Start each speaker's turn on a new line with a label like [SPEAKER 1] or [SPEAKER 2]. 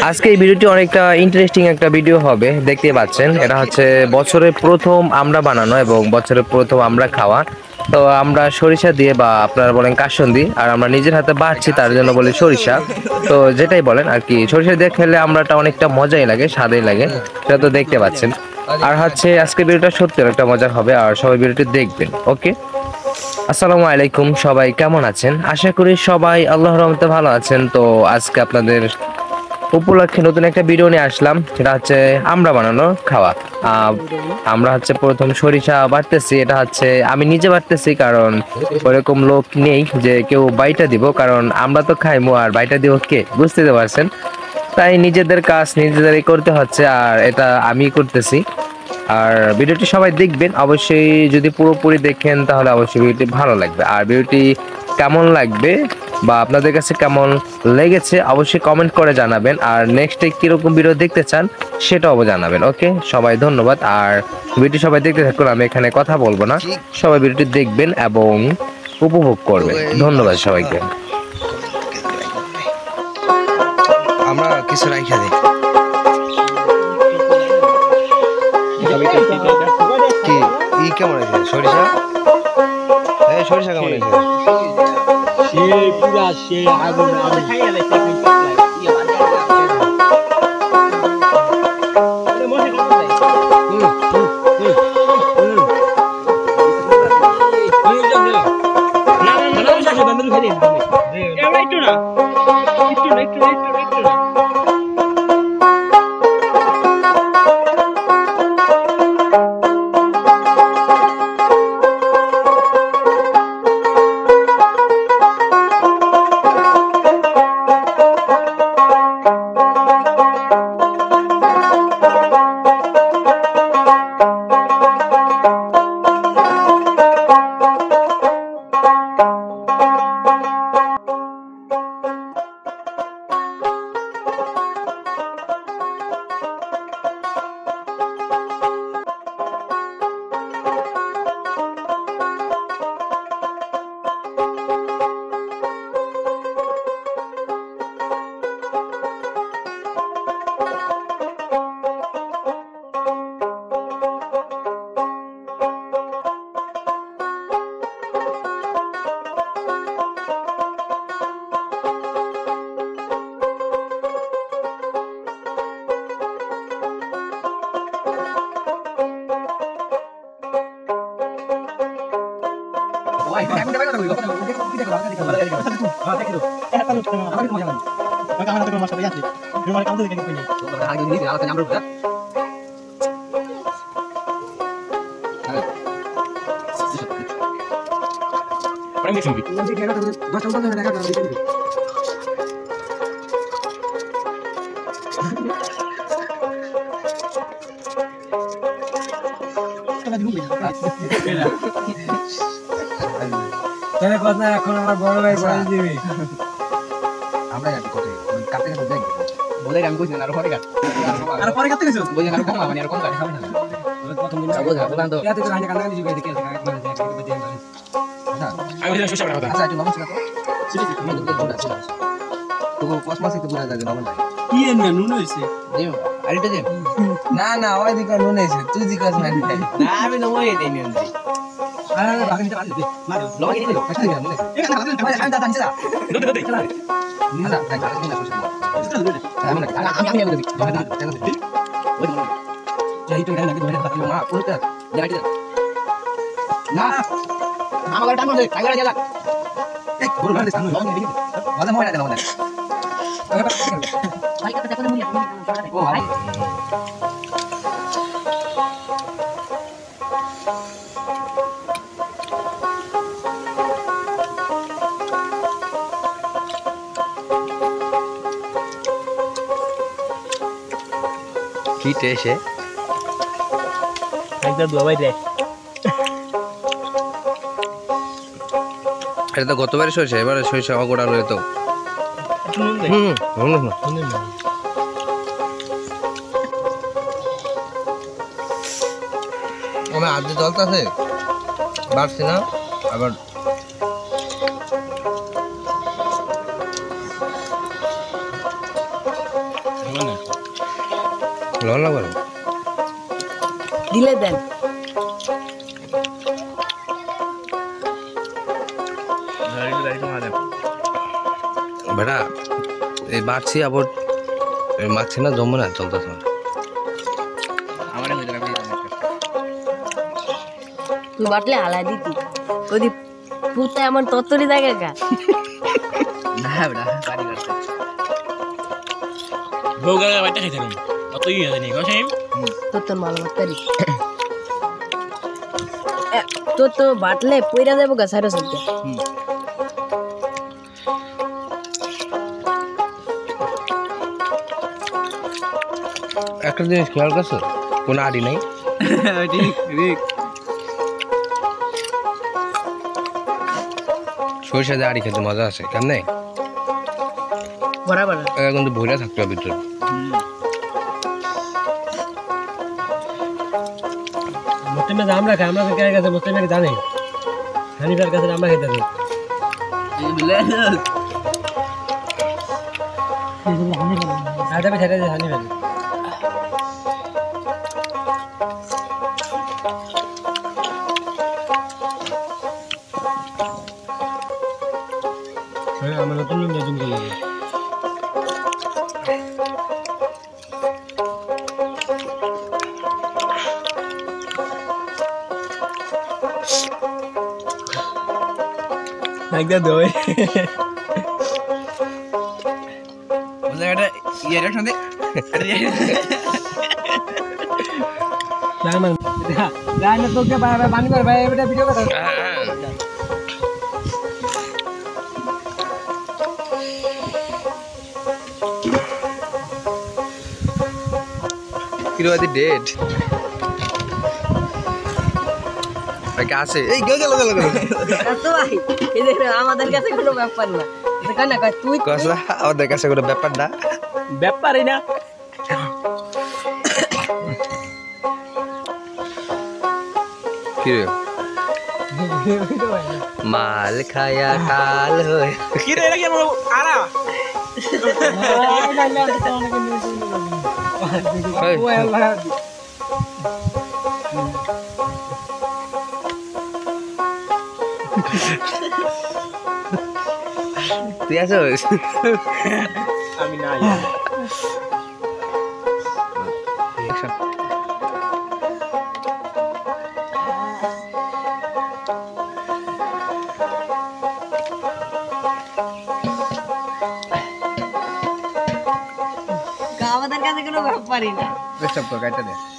[SPEAKER 1] আজকে এই ভিডিওটি অনেকটা ইন্টারেস্টিং একটা ভিডিও হবে, দেখতে পাচ্ছেন। এটা হচ্ছে বছরের প্রথম আমরা বানানো এবং বছরের প্রথম আমরা খাওয়া। তো আমরা সরিষা দিয়ে বা আপনারা বলেন কাসুন্দি, আর আমরা নিজের হাতে বাড়ছি তার জন্য বলি সরিষা। তো যেটাই বলেন আর কি, সরিষা দিয়ে খেলে আমরাটা অনেকটা মজাই লাগে, স্বাদই লাগে, সেটা তো দেখতে পাচ্ছেন। আর হচ্ছে আজকে ভিডিওটা সত্যি একটা মজার হবে, আর সবাই ভিডিওটি দেখবেন। ওকে, আসসালামু আলাইকুম, সবাই কেমন আছেন? আশা করি সবাই আল্লাহর রহমতে ভালো আছেন। তো আজকে আপনাদের উপলক্ষে নতুন একটা ভিডিও নিয়ে আসলাম, সেটা হচ্ছে আমরা বানানো খাওয়া। আমরা হচ্ছে প্রথম সরিষা বাটতেছি, এটা হচ্ছে আমি নিজে বাটতেছি, কারণ ওরকম লোক নেই যে কেউ বাইটা দিব, কারণ আমরা তো খাইমু আর বাইটা দিব কে, বুঝতে তো পারছেন। তাই নিজেদের কাজ নিজেদেরই করতে হচ্ছে, আর এটা আমি করতেছি। আর ভিডিওটি সবাই দেখবেন অবশ্যই, যদি পুরোপুরি দেখেন তাহলে অবশ্যই ভিডিওটি ভালো লাগবে। আর ভিডিওটি কেমন লাগবে বা আপনাদের কাছে কেমন লেগেছে অবশ্যই কমেন্ট করে জানাবেন, আর নেক্সটে কিরকম ভিডিও দেখতে চান সেটাও জানাবেন। ওকে, সবাই ধন্যবাদ। আর ভিডিওটি সবাই দেখতে থাকুন, আমি এখানে কথা বলবো না, সবাই ভিডিওটি দেখবেন এবং উপভোগ করবেন। ধন্যবাদ সবাইকে।
[SPEAKER 2] আমরা কিছু রাইখা দিই কি ই কেমন আছে সরিষা? এই সরিষা কেমন আছে?
[SPEAKER 3] সে পুরা সে আগুন এখন আমরা বড় ভাই বলে দিবি।
[SPEAKER 2] আমরা যাচ্ছি কোথায়? কাটতে কাটতে যাই বলে আমি কইছি আর পরে কাট
[SPEAKER 3] আর পরে কাটতে গেছো
[SPEAKER 2] বলে আর কম মানে আর কম কাট
[SPEAKER 3] প্রথম দিন
[SPEAKER 2] বুঝা বলান তো
[SPEAKER 3] এত কাঁচা কাঁচা দিবি দেখে কাকা মানে যায়
[SPEAKER 2] আমি বলি সুশা কথা আচ্ছা একটু লবণ ছিটা তো তো কসমাস একটু বুঝা যায় লবণ
[SPEAKER 3] কি এনে নুন হইছে
[SPEAKER 2] দেও আরেটা দে না না ওই দিকে নুন হইছে তুই দিকে কস না না আমি তো ওই দেই নুন দিই
[SPEAKER 3] আরে বাকি নিতে পারলি মার
[SPEAKER 2] লবণ কি দিলো কাটতে গেল নুন এখানে আমি দাদা নিছে দে দে চলা না না কাটতে না সুশা আমি দেবি ওই যাই তো এখানে লাগে ধরে কথা মা কোনটা যাইতে না আমার টাইম করে টাইগার গেল এক বড় মানে সামনে লবণ দিবি বাদে ময়না দেন আমাদের ভাই কথা দেখো মুই ও ভাই কি টেস্ট
[SPEAKER 3] একদম দুবাই রে
[SPEAKER 2] এটা তো গতবারে সরিষা এবারে সরিষা অগোড়া রয়ে তো আমার আজ জলতাছে বাড়ছে না আবার
[SPEAKER 1] লবণ লাগবে না?
[SPEAKER 4] দিলে দেন।
[SPEAKER 1] বেটা এই বাড়ছি আবার মারছি না জমবে না চলতেছে না।
[SPEAKER 4] তুই বাটলে হালাই দিতি ওদি পুতে আমার তত্তরি জায়গা কা তোর মাল মাতারি তোর তো বাটলে পইরা যাবো গা সাইড সবকে
[SPEAKER 1] একটা জিনিস খেয়াল করছো কোনো আড়ি নাই সরিষা দিয়ে আড়ি খেতে মজা আছে কেমনে
[SPEAKER 4] বরাবর
[SPEAKER 1] কিন্তু ভুলে থাকতে হবে ভিতরে
[SPEAKER 3] মোস্টেমের আমরা খাই আমরা কে কাছে মোস্টেমের জানে হানিফার কাছে আমরা খেতে যাই আদা पे ছেড়ে দে হানিফার আমরা নতুন নতুন করে একদম দই
[SPEAKER 2] জায়গাটা ইয়ের সাথে
[SPEAKER 3] রামান রাইনা তোকে পানি মার ভাই এটা ভিডিও কথা
[SPEAKER 1] কিরবাদি ডেট আছে এই গেল গেল গেল
[SPEAKER 4] তো ভাই এই দেখ আমাদের কাছে কোনো ব্যাপার না কেন কয় তুই
[SPEAKER 1] কসলা আমাদের কাছে কোনো ব্যাপার না
[SPEAKER 3] ব্যাপারই না
[SPEAKER 1] কি রে মাল খায়া কাল হয়ে
[SPEAKER 3] কি রে এটা কি আরা ও আল্লাহ
[SPEAKER 1] তুই আছো
[SPEAKER 3] আমি না
[SPEAKER 4] আমাদের কাছে কোনো ব্যাপারই না
[SPEAKER 2] বেস্ট অফ তো কাটতে দে